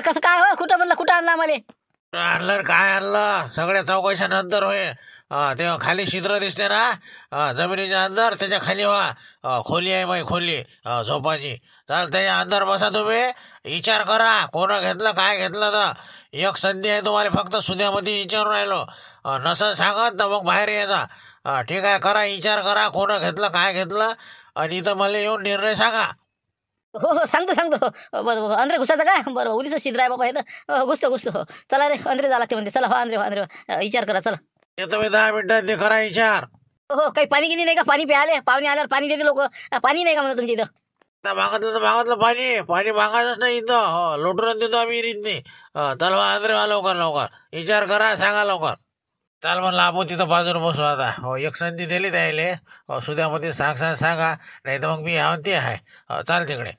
कसं काय हो? कुठं म्हणलं कुठं आणलं आम्हाला? आणलं काय आणलं सगळ्या चौकशानंतर होय. तेव्हा खाली छिद्र दिसते ना जमिनीच्या अंदर, त्याच्या खाली खोली आहे बाई, खोली झोपाची. तर त्याच्या अंदर बसा तुम्ही, विचार करा कोण घेतलं काय घेतलं. तर एक संधी आहे तुम्हाला, फक्त सुद्यामध्ये विचारून राहिलो. नसं सांगत तर मग बाहेर यायचा. ठीक आहे, करा विचार करा कोण घेतलं काय घेतलं, आणि इथं मला येऊन निर्णय सांगा. हो हो सांगतो. बरं अंद्रे घुसायचं का? बरं उलीचं शिद्र आहे बाबा. हे घुसतो हो. चला रे अंद्रे जा लागते म्हणते. चला हो अंद्रे विचार करा चला. येतो मी 10 मिनिटात, ते करा विचार. हो काही पाणी गिनी नाही का? पाणी प्याले, पाहुणे आल्यावर पाणी देते लोक. पाणी नाही का म्हणा तुमच्या इथं? मागितलं तर मागितलं पाणी मागायचंच नाही इथं. लोटून देतो आम्ही रीतनी. चल अंद्रे लवकर विचार करा, सांगा लवकर. चाल म्हणलं आपण तिथं बाजूला बसू आता. एक संधी दिली द्यायले. सुद्यामध्ये सांगा, नाही तर मग मी ते आहे. चाल तिकडे.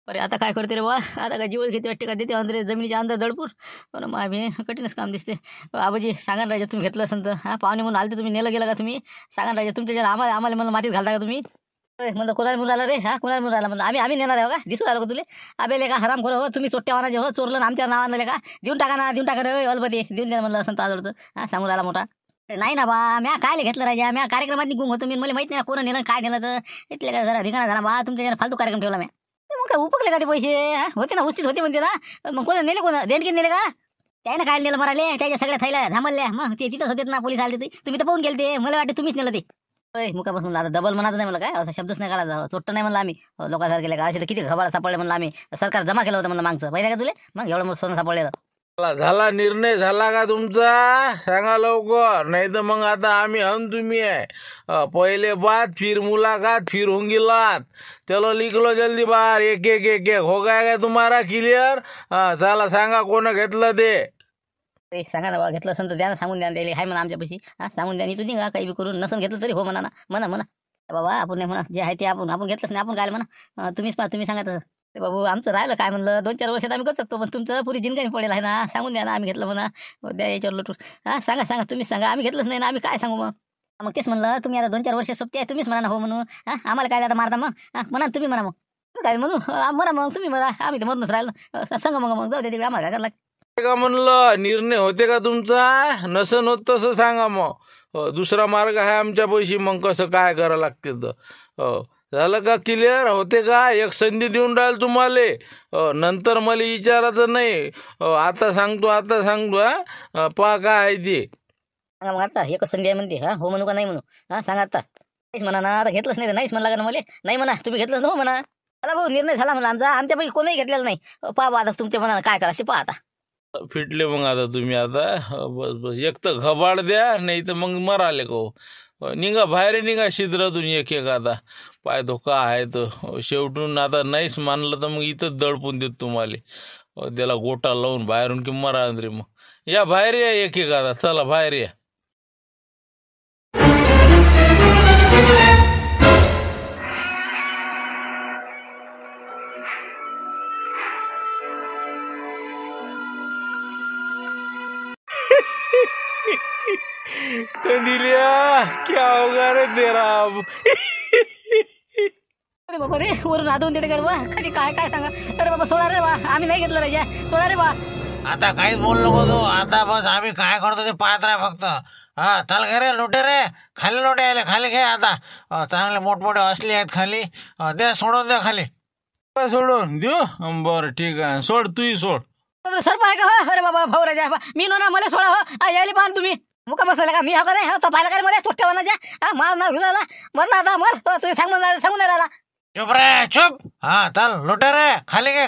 अरे आता काय करते रे बा? आता काय जीवच घेते वाटते का? देते अंदर जमिनीच्या अंदर दडपूर. पण मग आम्ही कठीणच काम दिसते. आबाजी सांगा ना राजा, तुम्ही घेतलं असेल तर. पाहुणे म्हणून आले तर तुम्ही नेलं गेलं का तुम्ही? सांगा ना राजा, तुमच्या ज्याला आम्हाला मला मातीत घालता का तुम्ही? म्हणलं कोणाला म्हणून आला रे? कोणाला म्हणून आला? म्हणलं आम्ही नेणार आहे का? दिसून आलो का तुले? आबेले का हराम हो तुम्ही? चोट्ट्या वानाचे हो, चोरलं आमच्या नावानं का? देऊन टाका रे अलपती. देऊन द्या म्हणलं असं ताजवडतं. सांगून आला मोठा. नाही ना बा, म्या काय घेतलं राजा? म्या कार्यक्रमात निघून होतो मी. मला माहिती नाही कोण नेलं काय नेलं. तर इथले का जरा धिकाणा झाला बा, तुमच्या फालतू कार्यक्रम ठेवला म्या. मग काय उपकले का ते पैसे? होते ना, उस्तीत होते म्हणते ना. मग कोणा नेले? देणगी नेले का? त्यानं काय नेलं मराले? त्याच्या सगळ्या थैल्या थांबल्या. मग ते तिथंच होते ना, पोलीस आले. तुम्ही तर पाहून गेले ते. मला वाटते तुम्हीच नेलं ते. मुखापासून आता डबल म्हणायचं नाही मला. काय असा शब्दच नाही काढायचा. चोट्ट नाही म्हणलं आम्ही लोकांसारखे गेले का? असे तर किती खबर सापडले म्हणलं आम्ही. सरकार जमा केलं होतं म्हणलं मागचं. पाहिजे का तुले? मग एवढं मोठं सोनं सापडलेलं. झाला निर्णय झाला का तुमचा? सांगा लवकर, नाही तर मग आता आम्ही तुम्ही आहे. पहिले बात फिर मुलाकात फिर होंगी लात. चलो लिख लो जल्दी बाहर. एक हो गया क्या तुम्हारा क्लियर? चला सांगा कोण घेतलं ते. सांगा ना बा, घेतलं असेल तर द्या ना, सांगून द्या. हाय म्हणा आमच्या पैसे. सांगून द्या. तुम्ही का काही बी करून नसन घेतलं तरी हो म्हणा ना. म्हणा बाबा, आपण नाही म्हणा. जे आहे ते आपण घेतलंच नाही. आपण काय म्हणा. तुम्ही सांगा तसं. बाबू आमचं राहिलं काय म्हणलं 2-4 वर्षात आम्ही करू शकतो. पण तुमचं पुरी जिंदगी पडेल आहे ना. सांगून द्या ना, आम्ही घेतलं म्हणा. द्या याच्यावर लटून. सांगा तुम्हीच सांगा. आम्ही घेतलंच नाही ना, आम्ही काय सांगू मग तेच म्हणलं. तुम्ही आता 2-4 वर्ष सोबती आहे, तुम्हीच म्हणा ना हो म्हणून. आम्हाला काय आता मारता मग? म्हणा तुम्ही म्हणा. मग काय म्हणू? म्हणा मग तुम्ही म्हणा. आम्ही तर मरूनच राहिलो. सांगा मग जाऊ दे. आम्हाला काय करायला का म्हणलं? निर्णय होते का तुमचा? नसन होत तसं सांगा मग. दुसरा मार्ग आहे आमच्या पैशी. मग कसं काय करावं लागते तर. झालं का क्लिअर? होते का? एक संधी देऊन राहील तुम्हाला. नंतर मला विचारायचं नाही. आता सांगतो पहा काय आहे ते. सांगा मग आता. एकच संधी आहे म्हणते. हो म्हणू का नाही म्हणू? सांगा आता. नाहीच म्हणा ना. आता घेतलंच नाही तर नाहीच म्हणला का ना मला? नाही म्हणा. तुम्ही घेतलंच ना हो म्हणा. चला भाऊ, निर्णय झाला म्हणा आमचा. आमच्यापैकी कोणीही घेतलेलं नाही. पहा आता तुमच्या मनाला काय करायचं पहा आता. फिटले मग आता तुम्ही. आता बस एक तर घबाड द्या, नाही तर मग मराले को. निघा बाहेर, निघा छिद्रातून एक आता. पाय धोका आहे तर शेवटून आता नाहीच मानलं तर मग इथंच दडपून देत तुम्हाला. त्याला गोटा लावून बाहेरून की मरा अंदरे. मग या बाहेर या एक आता. चला बाहेर या. कंदिलिया क्या होगा रे तेरा अब? अरे बाबा रे, वरून आदवून देते का बा? खाली काय सांगा. अरे बाबा सोडा रे बा, आम्ही नाही घेतलं राजा. सोडा रे बा. आता काहीच बोल नको तू. आता बस आम्ही काय करतो ते पाहत राह फक्त. चल घे रे लोटे रे. खाली लोटे आले, खाली घे आता. चांगले मोठमोठे असले आहेत खाली. दे सोडून द्या खाली. सोडून देऊ? बरं ठीक आहे, सोड तूही सोड. सर पाय का? अरे बाबा भाऊ राजा मी नो ना, मला सोडा हो. यायला पाहा तुम्ही. मुका बसला का? मी हा का नाही? पाहिलं का मला छोट्या वनाच्या? मार ना घेऊन आला. मर ना आता मर. तुम्ही सांगून नाही राहिला. चुप रे चुप. चल लोटे रे. खाली घे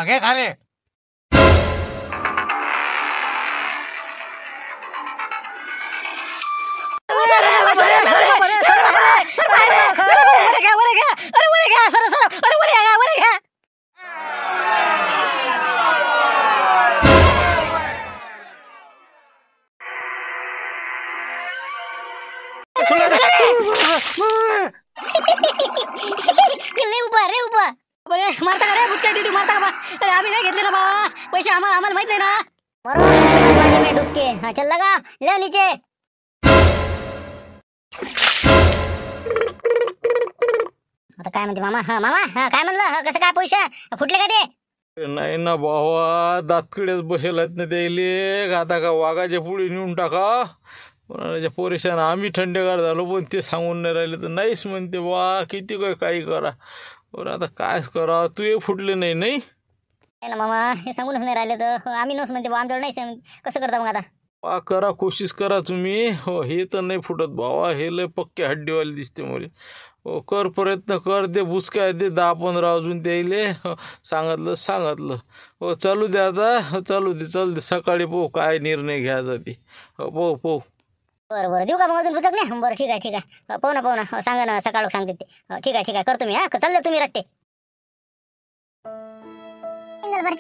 घे खाली. मारता का रे? बुचका देऊ मारता का बा? अरे आम्ही नाही घेतले ना बाबा पैसे. आम्हाला माहित नाही ना. डुबके चल लगा ले नीचे. आता काय म्हणते मामा? हा मामा, हा काय म्हणलं? हा, कसं काय पैसे फुटले का ते? नाही ना भावा, दातकडेच बसेल आहेत ना त्याले. आता का वाघाच्या पुढे नेऊन टाका कोणाच्या पोरेशान. आम्ही थंडेगार झालो पण ते सांगून नाही राहिले तर नाहीच म्हणते बा. किती काय काही करा बरं, आता काय करा. तू फुटले नाही नाही नाही ना मामा, हे सांगूनच नाही राहिले तर आम्ही नस म्हणते बा, आमच्याकडे नाही कसं करता मग आता? बा करा, कोशिश करा तुम्ही. हो, हे तर नाही फुटत भावा. हे लय पक्के हड्डीवाले दिसते मला. हो, कर प्रयत्न कर. दे बुसकाय दे 10-15 अजून द्यायले. सांगितलं. हो, चालू दे आता. हो, चालू दे. सकाळी पाहू काय निर्णय घ्यायचा ते. हो, पाहू. बरं देऊ का मग अजून पुसक नाही? बरं ठीक आहे. पाहू ना हो, सांगा ना, सकाळ सांगते ते. हो, ठीक आहे करतो मी. हा, चाललं तुम्ही रट्टे.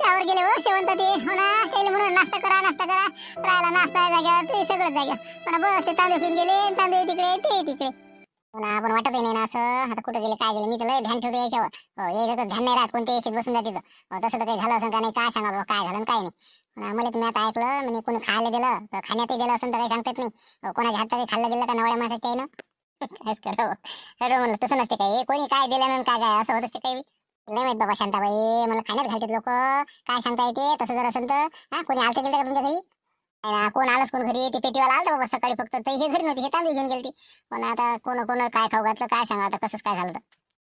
आवर गेले हो शेवंत ते. हो ना, त्याला म्हणून नाश्ता करा राहिला नाश्ता जाग्यावर ते सगळं जाग्यावर. पण बस ते तांदूळ घेऊन गेले, तांदूळ तिकडे ते तिकडे. हो ना, आपण वाटतही नाही ना असं. आता कुठं गेले काय गेले, मी तर लय ध्यान ठेवतो याच्यावर. हो, यायचं तर ध्यान नाही राहत, कोणत्या याच्यात बसून जाते. तसं तर काही झालं असं का नाही, काय सांगा बाबा काय झालं काय नाही. मला तुम्ही आता ऐकलं म्हणजे कोणी खायला दिलं तर खाण्यातही दिलं असं तर काही सांगतात नाही. कोणाच्या हातचं काही खाल्लं गेलं का नवड्या माणसाच्या आहे ना. कायच करावं म्हणलं, तसं नसते काही. कोणी काय दिलं काय असं होत असते काही. नाही माहित बाबा शांताबाई, मला खाण्यात घालतात लोक. काय सांगता येते तसं जर असेल तर. हा, कोणी आलते गेलं का तुमच्या घरी? कोण आलंच कोण घरी? ते पेटीवाला आलता बाबा सकाळी फक्त. तर हे घरी नव्हते, हे तांदूळ घेऊन गेलते. पण आता कोण काय खाऊ घातलं काय सांगा आता, कसंच काय झालं तर.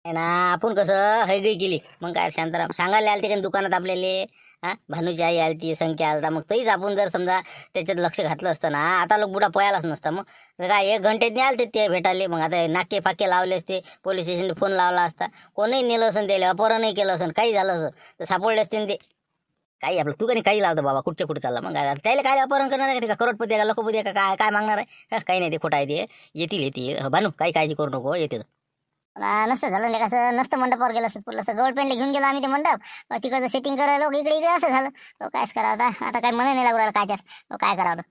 आहे ना, आपण कसं हैगई केली मग काय शांताराम सांगायला आलते का दुकानात आपल्याला? हा, भानूची आई आलती, संख्या आलता. मग तरीच आपण जर समजा त्याच्यात लक्ष घातलं असतं ना, आता लोक बुडा पळायलाच नसता. मग काय 1 घंट्यात आलते ते भेटायला. मग आता नाके फाके लावले असते, पोलीस स्टेशनला फोन लावला असता, कोणीही नेलं असेल त्याला, अपहरणही केलं असेल, काही झालं असं तर सापडले असते ते. काही आपलं तू काही लावतं बाबा, कुठे चालला मग काय त्याला काय अपहरण करणार आहे का? करोडपती आहे का? लखपती आहे का? काय मागणार आहे? काही नाही, ते खोटं आहे ते. येतील भानू, काही काळजी करू नको, येते. नसतं झालं नाही कसं, नसतं मंडपावर गेलं असं पुरलं असं. गव्हर्नमेंटला घेऊन गेलो आम्ही ते मंडप. तिकडचं सेटिंग करायला लोक इकडे असं झालं. कायच करावं आता काय मन नाही लागू राहिलं काय जास्त. काय करावं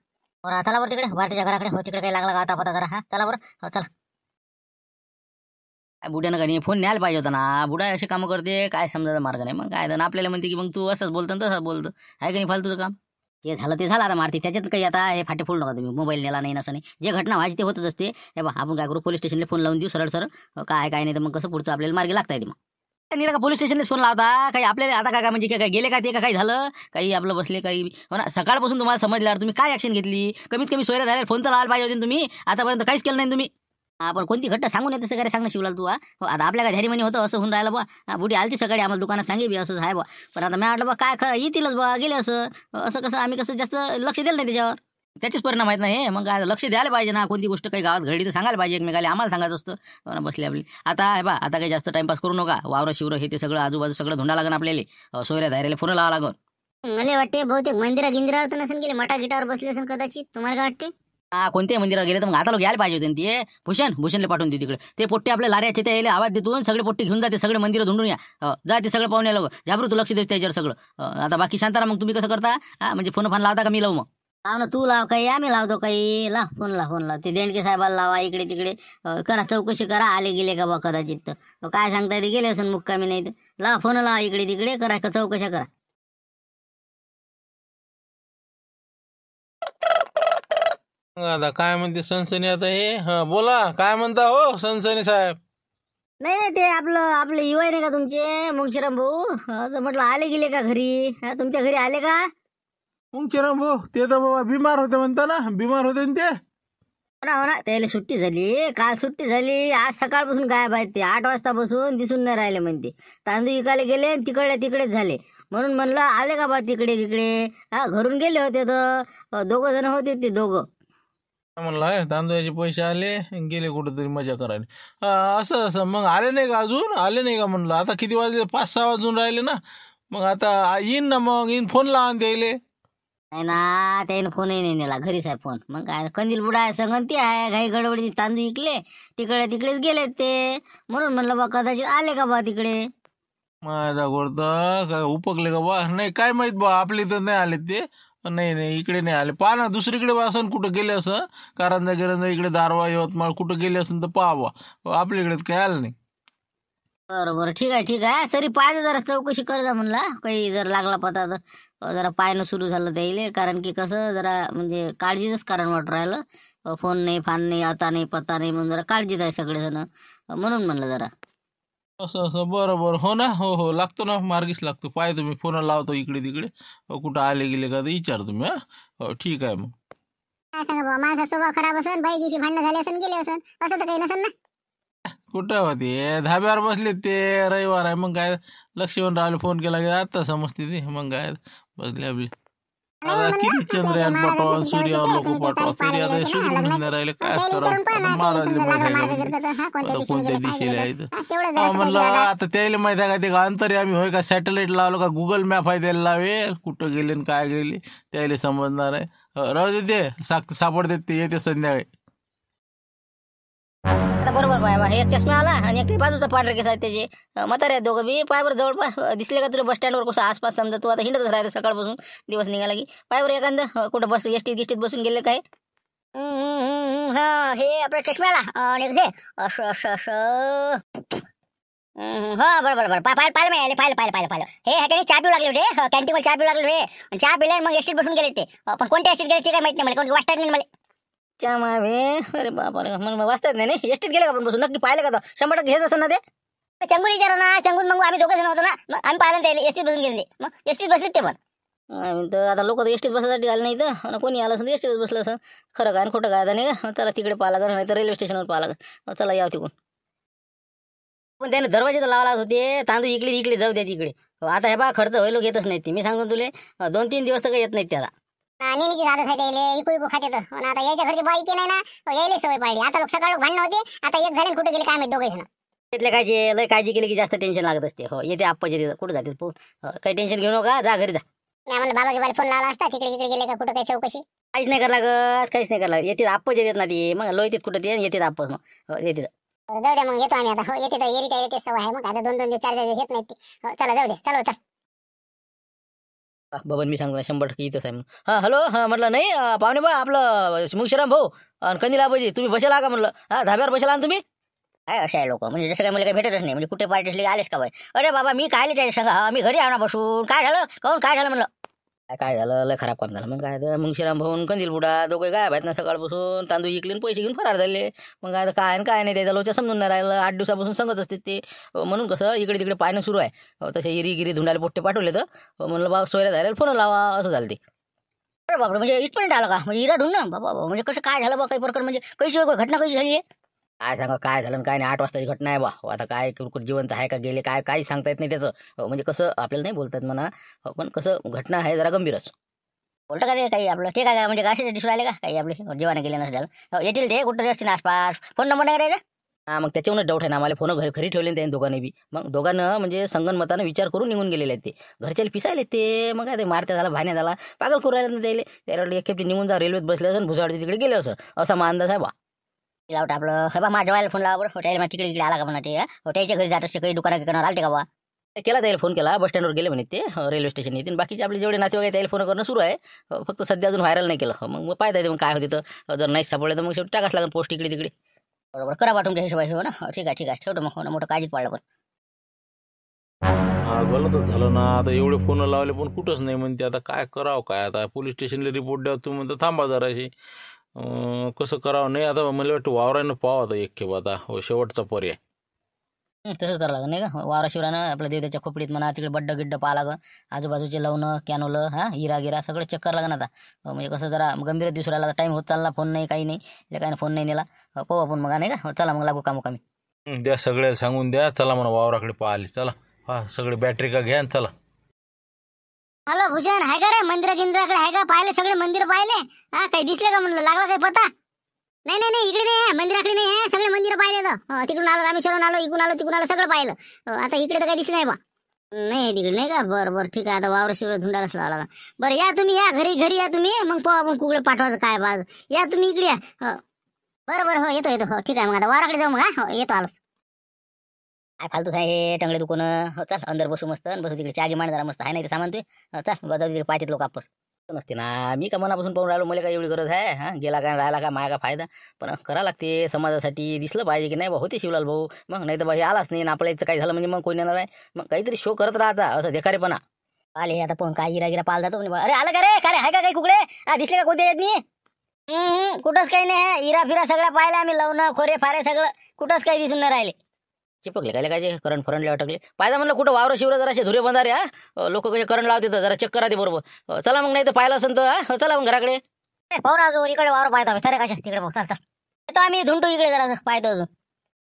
बरं, चला बरं तिकडे भारतीच्या घराकडे. हो, तिकडे काही लागला का आता पता जरा. हा, चला बरं. हो, चला. बुड्यानं काही फोन न्यायला पाहिजे होता ना. बुडा असे कामं करते, काय समजायचा मार्ग नाही. मग काय तर आपल्याला म्हणते की मग तू असंच बोलतो तसंच बोलतो. आहे का नाही फालतूचं काम? ते झालं आता मारते. त्याच्यात काही आता हे फाटे फोडू नका तुम्ही. मोबाईल नेला नाही असं नाही. जे घटना व्हायची ते होतच असते. हे बा, आपण काय करू, पोलीस स्टेशनला फोन लावून देऊ सरळ काय नाही तर मग कसं पुढचं आपल्याला मार्गी लागता येते. मग नाही का पोलीस स्टेशनला फोन लावता काही आपल्याला? आता काय म्हणजे काय गेले का ते? का काही झालं काही आपलं बसले काही? हो ना, सकाळपासून तुम्हाला समजल्यावर तुम्ही काय ऍक्शन घेतली? कमीत कमी सोयऱ्या झाल्या फोन तर लावायला पाहिजे होते तुम्ही. आतापर्यंत काहीच केलं नाही तुम्ही. आपण कोणती घटना सांगून येते सगळ्या सांगणं शिवलाल तू. हो, आता आपल्या काय म्हणे होतं असं होऊन राहिलं बा. बुडी आलती सकाळी आम्हाला दुकानात सांगे बी असंच आहे बा. पण आता मी म्हटलं बा काय खरं येतीलच बा, गेले असं कसं आम्ही कसं जास्त लक्ष दिलं नाही त्याच्यावर. त्याचेच परिणाम आहेत ना हे. मग काय लक्ष द्यायला पाहिजे ना. कोणती गोष्ट काही गावात घडली तर सांगायला पाहिजे एकमेकाला. आम्हाला सांगायचं असतं बसले आपली. आता आहे बा, आता काही जास्त टाइमपास करू नका. वावरं शिवरं हे ते सगळं आजूबाजू सगळं धुंडा लागन आपल्याला. सोयऱ्या धायऱ्याला फोन लावा लागन. मला वाटते बहुतेक गिंदिरावर तर नसेल गेले, मटा गिटावर बसले असेल कदाचित. तुम्हाला काय वाटते? कोणत्याही मंदिरावर गेले तर मग आता लोक यायला पाहिजे होते. ते भूषणला पाठवून दे तिकडे. ते पोट्टे आपल्या लाऱ्याचे ते आवाज देतून सगळे पोट्टे घेऊन जाते, सगळे मंदिरं धुंडून या. जा ते सगळं पाहून यायला झाबरू तू लक्ष देते त्याच्यावर सगळं. आता बाकी शांतारा मग तुम्ही कसं करता? म्हणजे फोन लावता का मी लावू? मग लाव ना, तू लाव काही, आम्ही लावतो काही. लाव फोन लाव. ते देणके साहेबाला लावा, इकडे तिकडे करा, चौकशी करा, आले गेले का बा कदाचित. तर काय सांगता येते, गेले असेल मुक्कामी. नाही तर लाव फोन लावा, इकडे तिकडे करा, चौकशा करा. आता काय म्हणते सनसनी आता हे? हा, बोला काय म्हणता हो सनसनी साहेब? नाही ते आपलं युवा नाही का तुमचे मुंगशीराम भाऊ? तर म्हटलं आले गेले का घरी? तुमच्या घरी आले का? मुंगशीराम भाऊ ते तर बाबा बिमार होते म्हणता ना, बिमार होते ना ते. हो ना, त्याला सुट्टी झाली, काल सुट्टी झाली. आज सकाळपासून गायब आहेत ते. 8 वाजता बसून दिसून नाही राहिले म्हणते. तांदूळ विकायला गेले, तिकडेच झाले. म्हणून म्हणलं आले का बा तिकडे. घरून गेले होते तर 2 जण होते ते दोघं. म्हणलं तांदूळाचे पैसे आले, गेले कुठेतरी मजा करायला. असं मग आले नाही का अजून? आले नाही का म्हणलं? आता किती वाजले? 5-6 वाजून राहिले ना. मग आता येईन ना, मग येईन फोन लावून द्यायले. नाही ना, त्याने फोनही नाही नेला, घरीच आहे फोन. मग काय कंदील बुडा आहे, संगती आहे, घाई गडबडी तांदूळ विकले, तिकडेच गेले ते. म्हणून म्हणलं बा कदाचित आले का बा तिकडे. माझा गोडता काय उपकले का बा? नाही काय माहित बा, आपले तर नाही आले ते. नाही इकडे नाही आले. पहा ना दुसरीकडे असं कुठं गेले असं, कारंजा इकडे दारवा यवतमाळ कुठं गेले असं तर पहा बा. आपल्याकडे काय आलं नाही. बरं ठीक आहे तरी पाहिजे जरा चौकशी कर जा म्हणला काही जर लागला पता तर जरा पायनं सुरू झालं द्यायले कारण की कसं जरा म्हणजे काळजीचंच कारण वाटून राहिलं फोन नाही फान नाही आता नाही पत्ता नाही म्हणून जरा काळजीत आहे सगळेजण म्हणून म्हणलं जरा असं बरं हो ना हो लागतो ना मार्गीच लागतो पाय तुम्ही फोन लावतो इकडे तिकडे कुठं आले गेले का तर विचार तुम्ही हो ठीक आहे मग काय सांगा बाबा माझा स्वभाव खराब असेल बाईजीची भांडणं झाली असेल गेले असेल असं तर काही नसेल ना कुठं होते धाब्यावर बसले ते रविवार आहे मग काय लक्ष्मण रावले फोन केला की आता समजते ते मग काय बसले आपले आता किती चंद्रयान पाठवा सूर्यावर लोक पाठवा तरी आता सुधरून नाही राहिले काय करावं महाराजले माहिती आहे का कोणत्या दिशेला आहे म्हणलं आता त्याला माहिती आहे का ते का अंतरी आम्ही होय का सॅटेलाइट लावलं का गुगल मॅप आहे त्याला लावेल कुठं गेले आणि काय गेले त्याला समजणार आहे राहू दे ते सापडते ते येते संध्याकाळी आता बरोबर बाबा एक चष्मा आला आणि एक ते बाजूचा पांढरे केस आहेत त्याचे म्हातारे आहेत दोघं बी पायवर जवळपास दिसले का तुला बस स्टँडवर कसं आसपास समजा तू आता हिंडतच राहते सकाळपासून दिवस निघाला की पायवर एखादं कुठं बस एसटीत बसून गेले काय हे आपल्या चष्म्याला आणि हे असं हो बरोबर पाहिलं मी पाहिलं हे ह्याच्याने चहा पिऊ लागले होते कॅन्टीनवर चहा पिऊ लागले होते चहा पिले मग एसटीत बसून गेले ते पण कोणत्या एसटीत गेले ते काय माहिती नाही मला कोणती वाचता नाही मला मावे अरे बापा मला वाचतात नाही एसटीत गेले का पण बसून नक्की पाहिलं का 100% हेच असं ना ते चंगून विचारा ना चंगून मग आम्ही दोघं जण होतो ना मग आम्ही पाहिलं त्याला एसटीत बसून गेले मग एसटीत बसले ते पण आम्ही तर आता लोक तर एसटीत बसायसाठी आले नाही तर कोणी आलं असं एसटीत बसलं असं खरं काय खोटं काय आता नाही का त्याला तिकडे पाहा लागत नाही तर रेल्वे स्टेशनवर पाहा लागत चला यावं तिकडून पण त्याने दरवाजे तर लावला होते तांदूळ इकडे जाऊ द्या तिकडे आता हे बा खर्च व्हायला घेतच नाही ती मी सांगतो तुले 2-3 दिवस तर काही येत नाहीत त्याला नेहमीची साधं खाते इकू खाते तर आता यायच्या घरची बाई की नाही ना यायला सवय पाहिली आता लोक सकाळ भांडण होते आता एक झाले कुठे गेले काय माहिती दोघे जण तिथल्या काय लय काळजी केली की जास्त टेन्शन लागत असते हो येते आप्पाची कुठे जाते काही टेन्शन घेऊ नका जा घरी जा नाही म्हणलं बाबा गेला फोन लावला असता तिकडे गेले का कुठं काही चौकशी काहीच नाही करायला लागत काहीच नाही करायला येते आप्पा येत ना ती मग लो येतात कुठं ते येतात आप्पा मग येते जाऊ द्या मग येतो आम्ही आता हो येते तर येते सवय आहे मग आता 2-2 दिवस 4 दिवस येत नाही ती चला जाऊ दे चल बबन मी सांगतो 100% इथंच आहे हां हॅलो हां म्हटलं नाही पाहुणे बा आपलं मुंगशीराम भाऊ आणि कंदीला आबाजी तुम्ही बसेला का म्हणलं हां धाब्यावर बसेला ना तुम्ही काय असे आहे लोक म्हणजे जसं काय मला काही भेटतच नाही म्हणजे कुठे पार्टी असली आलेच का बाय अरे बाबा मी काय त्याच्या सांगा मी घरी आणा बसून काय झालं कहून काय झालं म्हणलं काय झालं लय खराब काम झालं मग काय मुंगशीराम भाऊन कंदील बुडा दोघे काय आहेत ना सकाळपासून तांदूळ इकले पैसे घेऊन फरार झाले मग आता काय नाही त्याच्या लोच्या समजून नाही राहिलं 8 दिवसापासून सांगत असते ते म्हणून कसं इकडे तिकडे पायनं सुरू आहे तसे इरी धुंडायला पोट्टे पाठवले तर म्हणलं बाबा सोयला जायला फोन लावा असं झालं ते अरे बापरे म्हणजे इथपर्यंत आलं का म्हणजे इरा ढूंढ ना बाबा म्हणजे कसं काय झालं बा काही प्रकार म्हणजे कशी घटना कशी झाली आहे काय सांगा काय झालं काय नाही 8 वाजताची घटना आहे बा आता काय कुरकुर जिवंत आहे का गेले काय काही सांगता येत नाही त्याचं म्हणजे कसं आपल्याला नाही बोलतात म्हणा पण कसं घटना आहे जरा गंभीरच बोलतं का ते काही आपलं ठीक आहे का म्हणजे कसे दिसून राहिले का काही आपले जेवण गेले नसल्याला येतील ते कुठं असतील आसपास फोन नंबर नाही करायचा हां मग त्याच्यावरच डाऊट आहे ना आम्हाला फोन घरी ठेवले त्यांनी दोघांनी बी मग दोघांना म्हणजे संगनमतानं विचार करून निघून गेलेले आहेत ते घरच्याला पिसायले ते मग काय ते मारत्या झाला भाण्या झाला पागल करू राहिला ना त्याला एक खेपटी निघून जा रेल्वेत बसले असं भुसावळच्या तिकडे गेले असं असा मा अंदाज आहे बा लावट आपलं हे बा माझ्या वायला फोन लावा बरं त्याला तिकडे आला का म्हणा ते त्याच्या घरी जात असते काही दुकानात आलते का बा केला त्याला फोन केला बस स्टँडवर गेले म्हणे ते रेल्वे स्टेशन येते बाकीचे आपले जेवढे नातेवाईक आहे त्याला फोन करणं सुरू आहे फक्त सध्या अजून व्हायरल नाही केलं मग पाहता येते मग काय होते तर जर नाही सापडलं तर मग शेवटी टाकाच लागेल पोस्ट इकडे तिकडे बरोबर करा बा तुमच्या हिशोबाशी ना ठीक आहे ठेवतो मग मोठं काळजीत पाडलं पण गलतच झालं ना आता एवढे फोन लावले पण कुठंच नाही म्हणते आता काय करावं काय आता पोलीस स्टेशनला रिपोर्ट द्या तुम्ही म्हणता थांबा जराशी कसं करावं नाही आता मला वाटतं वावरानं पाहावं आता एक खेप आता शेवटचा पर्याय तसंच करावं लागेल नाही का वावराशिवरानं आपल्या देवताच्या खोपडीत म्हणा तिकडे बड्डा पाहा लागं आजूबाजूचे लवणं कॅनोलं हां हिरा सगळं चेक करावं लागेल आता म्हणजे कसं जरा गंभीर दिसू राहिला टाईम होत चालला फोन नाही काही नाही काय फोन नाही नेला पाहू आपण मग नाही का चला मग लागू कामी द्या सगळ्या सांगून द्या चला म्हणा वावराकडे पाहिले चला हा सगळे बॅटरी का घ्या चला हॅलो भूषण आहे का रे मंदिराकडे आहे का पाहिले सगळे मंदिर पाहिले हा काही दिसले का म्हणलं लागला काही पता नाही इकडे नाही मंदिराकडे नाही आहे सगळे मंदिर पाहिले तर तिकडून आलो रामेश्वरून आलो इकडून आलो तिकडून आलो सगळं पाहिलं आता इकडे तर काही दिसलं नाही बा नाही तिकडे नाही का बरं ठीक आहे आता वावर शिवर धुंडालाच लावा लागा बरं या तुम्ही या घरी या तुम्ही मग पाहू आपण कुकडे पाठवायचं काय बाज या तुम्ही इकडे या बरं हो येतो हो ठीक आहे मग आता वावराकडे जाऊ मग हा येतो आलोच काय फालतू आहे टंगडे दुकान हो चल अंदर बसू मस्त बसू तिकडे चागी मांड जरा मस्त आहे नाही ते सामान ते चल जाऊ तिकडे पाहतात लोक आपस नसते ना, मी का मनापासून पाहून राहिलो, मला काय एवढी गरज आहे? हां, गेला काय राहिला का माया का फायदा? पण करा लागते समाजासाठी, दिसलं पाहिजे की नाही बा होते शिवलाल भाऊ. मग नाही तर बा हे आलाच नाही ना आपल्या इथं काही झालं म्हणजे मग कोण येणार आहे? मग काहीतरी शो करत राहता असं देखारेपणा. आले आता पण काय इरा गिरा पाल जातो म्हणे. अरे आलं का रे? काय रे, आहे का काही कुकडे? दिसले का कोणते येत नाही? कुठंच काही नाही. इरा फिरा सगळ्या पाहिल्या आम्ही, लवणं खोरे फारे सगळं, कुठंच काही दिसून नाही राहिले. चिपकले काय काय करंट फरंटले अटकले पाहिजे म्हणलं कुठं वावरं शिवरं जरा असे धुरे बंधारे. लोक कसे करंट लावते तर जरा चेक करा ते बरोबर. चला मग नाही तर पाहिलं असेल तर चला मग घराकडे. पाहू ना अजून इकडे वावर पाहतो आम्ही. सरे कशा तिकडे पाहू. चल चल येतो आम्ही झुंटू इकडे जरा पाहतो अजून.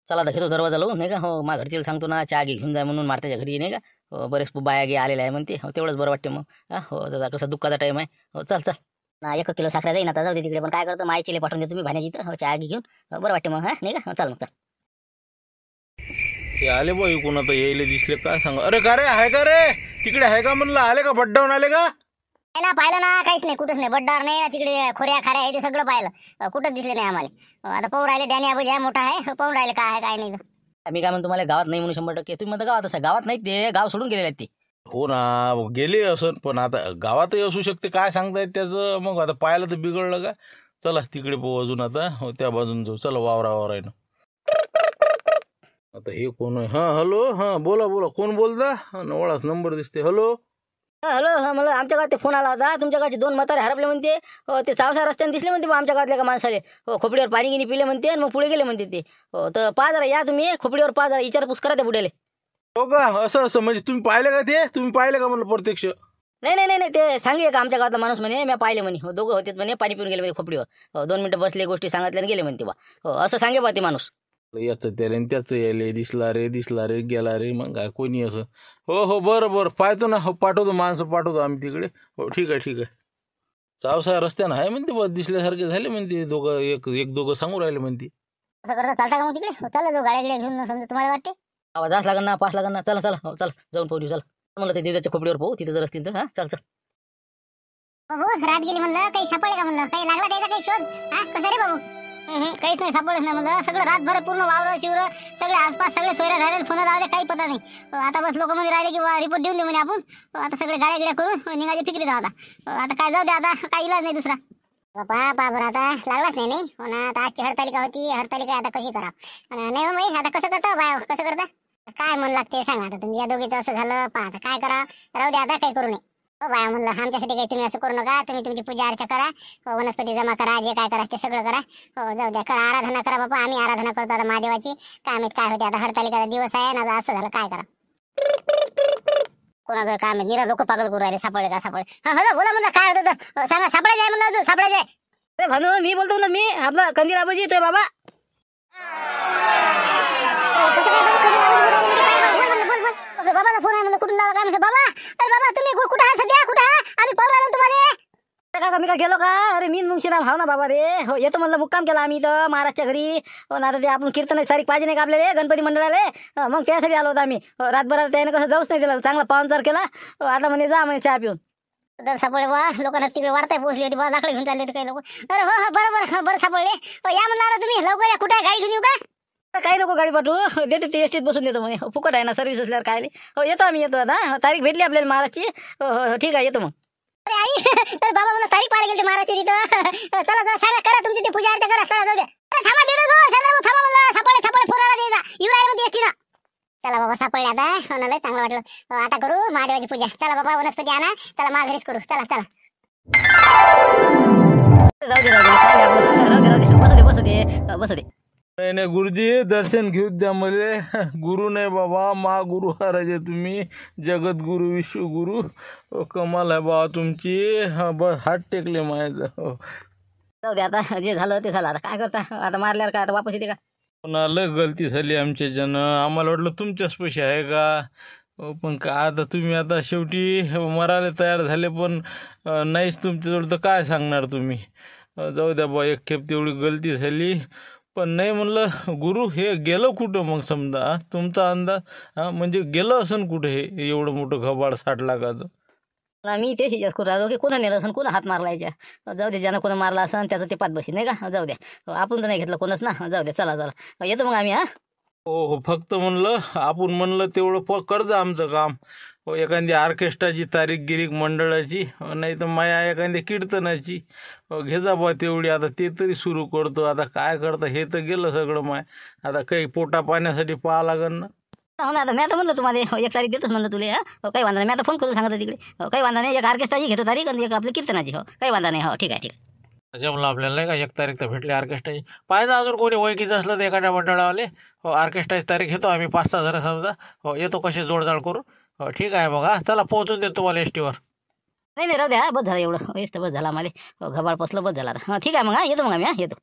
चला तर घेतो दरवाजा लावून नाही का. हो मा घरची सांगतो ना चहा घे घेऊन जाय म्हणून मारत्याच्या घरी नाही का. बरेच बाया गे आलेले आहे म्हणते. तेवढंच बरं वाटते मग. हो दादा कसं दुःखाचा टाईम आहे. हो चल चल ना 1 किलो साखर जाईन आता. जाऊ दे तिकडे. पण काय करतो माई चिले पाठवून देतो मी भाण्याची इथं. चहा घे घेऊन बरं वाटते मग. नाही का चल मग चल. ते आले बा इकून आता यायला दिसले काय सांगा. अरे का रे, आहे का रे तिकडे? आहे का म्हणलं? आले का बड्डावून आले का? नाही ना, पाहिलं ना, काहीच नाही, कुठंच नाही. बड्डावर नाही ना, तिकडे खोऱ्या खाऱ्या आहे ते सगळं पाहिलं. कुठंच दिसले नाही आम्हाला. आता पाहून राहिले. डॅनी आबूजी आहे मोठा आहे, पाहून राहिले काय आहे काय नाही. मी काय म्हणतो तुम्हाला गावात नाही म्हणून 100% तुम्ही म्हणता गावात असं गावात नाही, ते गाव सोडून गेलेले आहेत ते. हो ना, गेले असं. पण आता गावातही असू शकते, काय सांगतायत त्याचं. मग आता पाहिलं तर बिघडलं का? चला तिकडे पाहू अजून आता. हो त्या बाजून जाऊ. चला वावरावर आहे ना. आता हे कोण आहे? हां हॅलो. हां बोला बोला. कोण बोलता? नवळाच नंबर दिसते. हॅलो. हॅलो. मला आमच्या गावात ते फोन आला होता. तुमच्या गावचे 2 म्हातारे हरपले म्हणते. ते चावसा रस्त्याने दिसले म्हणते आमच्या गावातल्या का माणसाले. खोपडीवर पाणी गिनी पिले म्हणते आणि मग पुढे गेले म्हणते ते. तर पहा जरा या तुम्ही खोपडीवर पहा जरा विचारपूस करा त्या पुढेले. हो का? असं असं म्हणजे तुम्ही पाहिलं का ते? तुम्ही पाहिलं का म्हणलं प्रत्यक्ष? नाही नाही नाही नाही ते सांगे का आमच्या गावातला माणूस म्हणे मी पाहिले म्हणे. दोघं होते म्हणे पाणी पिऊन गेले म्हणे खोपडीवर. 2 मिनिटं बसले गोष्टी सांगितल्या गेले म्हणते बा. असं सांगे बा ते माणूस. याचं त्याला आणि त्याचं यायले. दिसला रे गेला रे. मग काय कोणी असं. हो हो बरं बरं पाहतो ना. हो पाठवतो, माणसं पाठवतो आम्ही तिकडे. हो ठीक आहे. चावसा रस्त्यानं आहे म्हणते बस. दिसल्यासारखे झाले म्हणते दोघं. एक दोघं सांगू राहिले म्हणते. असं करता चालता का मग तिकडे? चला जाऊ गाड्या घेऊन. समजा तुम्हाला वाटते आवाज जास लागन ना, पास लागन ना. चला चला हो चला जाऊन पाहू चला. म्हणलं ते दिदाच्या खोपडीवर पाहू तिथे जर असतील तर. हां चल चल. बाबू रात गेली म्हणलं, काही सापडले का म्हणलं? काही लागला त्याचा काही शोध? कसं रे बाबू? काहीच नाही सापडलं नाही म्हणलं. सगळं रातभर पूर्ण वावरं शिवरं सगळे आसपास सगळे सोयऱ्या राहिले. फोन लावले काही पता नाही. आता बस लोक मध्ये राहिले की रिपोर्ट देऊन दे म्हणे आपण. आता सगळे गाड्या गिड्या करून निघायचे फिक्री जाऊ आता काय जाऊ दे. आता काही इलाज नाही दुसरा. बाबा बरं आता लागलाच नाही. हो ना, आता आजची हरतालिका होती. हरतालिका आता कशी करा? नाही हो बाई, आता कसं करता बाय? कसं करता? काय मन लागते सांगा आता. तुमच्या दोघीचं असं झालं पहा. आता काय करा? राहू दे आता, काही करू नये. हो बाया म्हणलं आमच्यासाठी काही तुम्ही असं करू नका. तुम्ही तुमची पूजा अर्चा करा. वनस्पती जमा करा. जे काय करा ते सगळं करा. हो जाऊ द्या, करा आराधना करा बाबा. आम्ही आराधना करतो आता महादेवाची. काय माहित काय होते आता. हरतालिकाचा दिवस आहे ना, असं झालं काय करा? कोणाचं काय माहित. निरा लोक पागल करू राहिले. सापडले का सापडले? हा बोला म्हणलं काय होतं सांगा. सापडायचं आहे म्हणलं अजून सापडायचं आहे. अरे भानू मी बोलतो ना, मी आपला कंदील आबाजी येतोय बाबा. कसं काय बाबा? बोल बाबाचा फोन आहे म्हणलं. कुठून लावा काय म्हणतो बाबा? अरे बाबा तुम्ही कुठं आहात सध्या? कुठं आहात? आम्ही पाहू राहिलो तुम्हाला. का मी का गेलो का? अरे मी मुंशीराम भाव ना बाबा रे. हो येतो म्हणलं. मुक्काम केला आम्ही इथं महाराजच्या घरी. ना ते आपण कीर्तनाची तारीख पाहिजे नाही का आपल्याला गणपती मंडळाले. मग त्यासाठी आलो होतो आम्ही. रातभरात त्याने कसं जाऊच नाही दिला. चांगला पाहुणचार केला. आता म्हणे जा म्हणे चहा पिऊन. तर सापडले बा. लोकांना तिकडे वार्ता पोहोचली होती बा. लाकडे घेऊन चालले होते काही लोक. अरे हो बरं सापडले. या म्हणलं आता तुम्ही लवकर या. कुठे गाडी घेऊन येऊ का? काही नको गाडी पाठवू देते ते एसटीत बसून देतो म्हणे. फुकट आहे ना सर्व्हिस असल्यावर काय. हो येतो आम्ही येतो आता. तारीख भेटली आपल्याला महाराजची. हो ठीक आहे येतो मग. अरे आई अरे बाबा मला तारीख पाहायला गेली महाराजची तिथं. चला सांगा करा तुमची ती पूजा अर्चा करा. चला जाऊ द्या. थांबा दीड थांबा म्हणलं. सापडले फोराला द्यायचा. युवरायला मध्ये एसटी ना. चला बाबा सापडले आता. होणार चांगलं वाटलं. आता करू महादेवाची पूजा. चला बाबा वनस्पती आणा. चला मा घरीच करू. चला जाऊ दे बसू दे. नाही गुरुजी दर्शन घेऊ द्या मले. गुरु नाही बाबा, मा गुरु हराजे तुम्ही. जगद्गुरु विश्वगुरु. कमाल आहे बाबा तुमची. हा बस हात टेकले माझं. जाऊ दे आता. जे झालं ते झालं. आता काय करता? आता मारल्यावर काय आता वापस येते का? कोणाला गलती झाली आमच्याच्यानं. आम्हाला वाटलं तुमच्याच पैसे आहे का. पण का आता तुम्ही आता शेवटी मरायला तयार झाले. पण नाहीच तुमच्याजवळ तर काय सांगणार तुम्ही. जाऊ द्या बा. एक खेप तेवढी गलती झाली. पण नाही म्हणलं गुरु हे गेलं कुठं मग समजा. तुमचा अंदाज म्हणजे गेलं असन कुठं हे एवढं मोठं घबाड 60 लाखाचं. मी तेच विचार करू राहिलो की कोणा नेलं असन, कोणा हात मारला याच्या. जाऊ दे, ज्यानं कोणा मारला असन त्याचं ते पाच बशी नाही का. जाऊ द्या, आपण तर नाही घेतलं कोणच ना. जाऊ द्या, चला येतो मग आम्ही. हो फक्त म्हणलं आपण म्हणलं तेवढं कर जा आमचं काम. एखादी ऑर्केस्ट्राची तारीख गिरीक मंडळाची नाही तर माया एखादी कीर्तनाची घे जा बा तेवढी. आता ते तरी सुरू करतो. आता काय करतं हे तर गेलं सगळं माय. आता काही पोटा पाण्यासाठी पाहा लागन ना. हो ना, आता मी आता म्हणलं तुम्हाला 1 तारीख देतोच म्हणलं तुला. काही वांधा नाही, मी आता फोन करून सांगतो तिकडे. काही वांधा नाही, एक ऑर्केस्ट्राची घेतो तारीख आणि एक आपली कीर्तनाची. काही वांधा नाही. ठीक आहे. जमलं आपल्याला नाही का 1 तारीख तर भेटली ऑर्केस्ट्राची. पाहिजे अजून कोणी ओळखीचं असलं तर एखाद्या मंडळावाले. ऑर्केस्ट्राची तारीख घेतो आम्ही 5-6 जण समजा. येतो कसे जोडजाड करू. ठीक आहे मग. चला पोहोचून देतो तुम्हाला एस टीवर. नाही राहू द्या, बस झालं एवढं. येस तर बस झालं आम्हाला. घबाळ पसलं बस झाला आता. ठीक आहे मग. येतो मग आम्ही. येतो.